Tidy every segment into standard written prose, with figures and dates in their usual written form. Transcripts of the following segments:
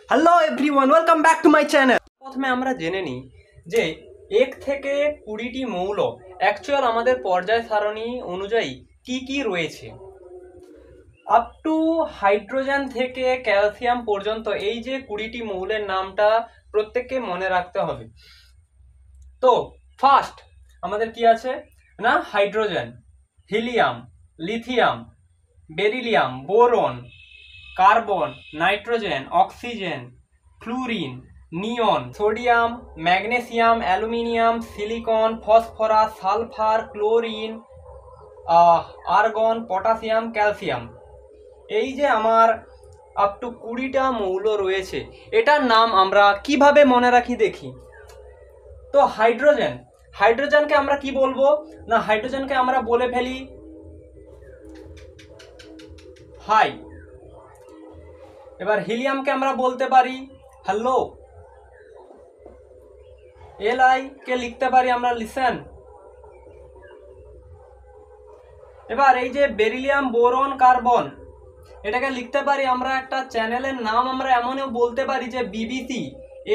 Hello everyone, welcome back to my channel. প্রথমে আমরা জেনে নিই যে 1 থেকে 20টি মৌল অ্যাকচুয়াল আমাদের পর্যায় সারণী অনুযায়ী কি কি রয়েছে। আপ টু হাইড্রোজেন থেকে ক্যালসিয়াম পর্যন্ত এই যে 20টি মৌলের নামটা প্রত্যেককে মনে রাখতে হবে। তো ফার্স্ট আমাদের কি আছে না, hydrogen, helium, lithium, beryllium, boron, carbon, nitrogen, oxygen, fluorine, neon, sodium, magnesium, aluminium, silicon, phosphorus, sulphur, chlorine, argon, potassium, calcium. এই যে আমার আপ টু 20টা মৌল রয়েছে, এটার নাম আমরা কিভাবে মনে রাখি দেখি। তো হাইড্রোজেনকে আমরা কি বলবো না, হাইড্রোজেনকে আমরা বলে ফেলি হাই। এবার হিলিয়ামকে আমরা বলতে পারি হ্যালো। এলআই কে লিখতে পারি আমরা লিসেন। এবার এই যে বেরিলিয়াম, বোরন, কার্বন, এটাকে লিখতে পারি আমরা একটা চ্যানেলের নাম আমরা এমনও বলতে পারি যে বিবিসি।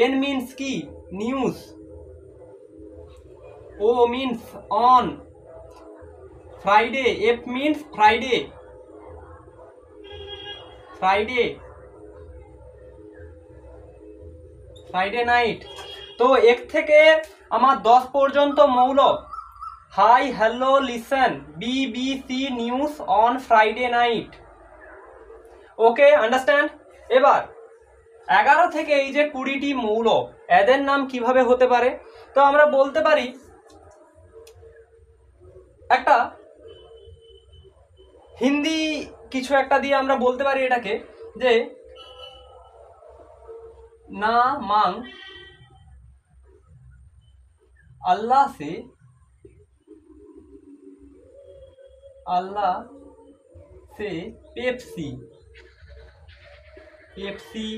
এন মিনস কি, news. O means on. Friday, F means Friday, Friday, Friday night. তো 1 থেকে আমার 10 পর্যন্ত মৌল hi, hello, listen, BBC news on Friday night. Okay, understand. এবার 11 থেকে এই যে 20টি মৌল, এদের নাম কিভাবে হতে পারে। তো আমরা বলতে পারি একটা হিন্দি কিছু একটা দিয়ে আমরা বলতে পারি এটাকে যে না মাং আল্লাহ সে, আল্লাহ সে Pepsi, Pepsi,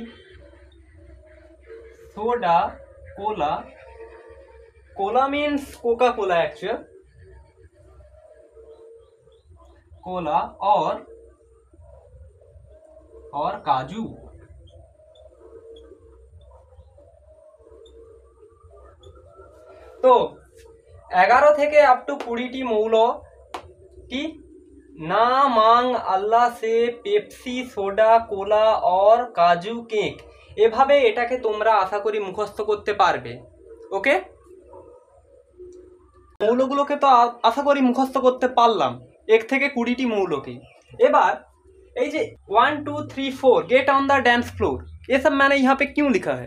soda, cola, cola means coca cola actual, cola और काजू। तो 11 থেকে আপ টু 20টি মৌল কি না মাং আল্লাহ সে, পেপসি, সোডা, কোলা और কাজু কেক। এভাবে এটাকে তোমরা আশা করি মুখস্থ করতে পারবে। ওকে, মৌলগুলোকে তো আশা করি মুখস্থ করতে পারলাম, 1 থেকে 20টি মৌলকে। এবার এই যে 1 2 3 4 get on the dance floor, ये सब मैंने यहाँ पे क्यों लिखा है,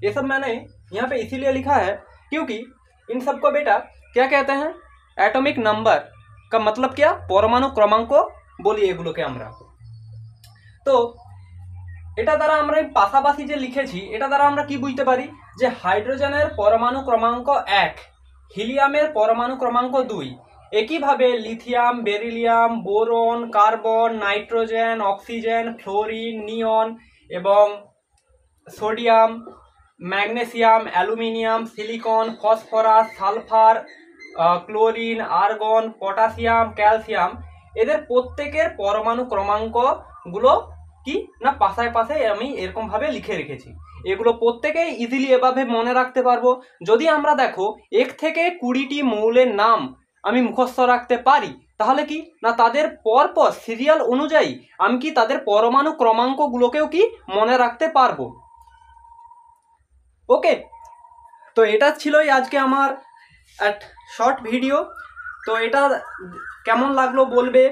ये सब मैंने यहाँ पे इसीलिए लिखा है क्योंकि इन सबको बेटा क्या कहते हैं, एटॉमिक नंबर का मतलब क्या, परमाणु क्रमांक বলি এগুলোকে আমরা। তো এটা দ্বারা আমরা পাশাপাশি যে লিখেছি, এটা দ্বারা আমরা কি বুঝতে পারি যে হাইড্রোজেনের পরমাণু ক্রমাঙ্ক 1, হিলিয়ামের পরমাণু ক্রমাঙ্ক 2, একইভাবে lithium, beryllium, boron, carbon, nitrogen, oxygen, fluorine, neon এবং sodium, magnesium, aluminium, silicon, phosphorus, sulphur, chlorine, argon, potassium, calcium, এদের প্রত্যেকের পরমাণু ক্রমাঙ্কগুলো কি না পাশায় পাশায় আমি এরকমভাবে লিখে রেখেছি। এগুলো প্রত্যেকেই ইজিলি এভাবে মনে রাখতে পারবো। যদি আমরা দেখো 1 থেকে 20টি মৌলের নাম আমি মুখস্থ রাখতে পারি, তাহলে কি না তাদের পরপর সিরিয়াল অনুযায়ী আমি কি তাদের পরমাণু ক্রমাঙ্কগুলোকেও কি মনে রাখতে পারবো। ওকে, তো এটা ছিলই আজকে আমার শর্ট ভিডিও। তো এটা কেমন লাগলো বলবে,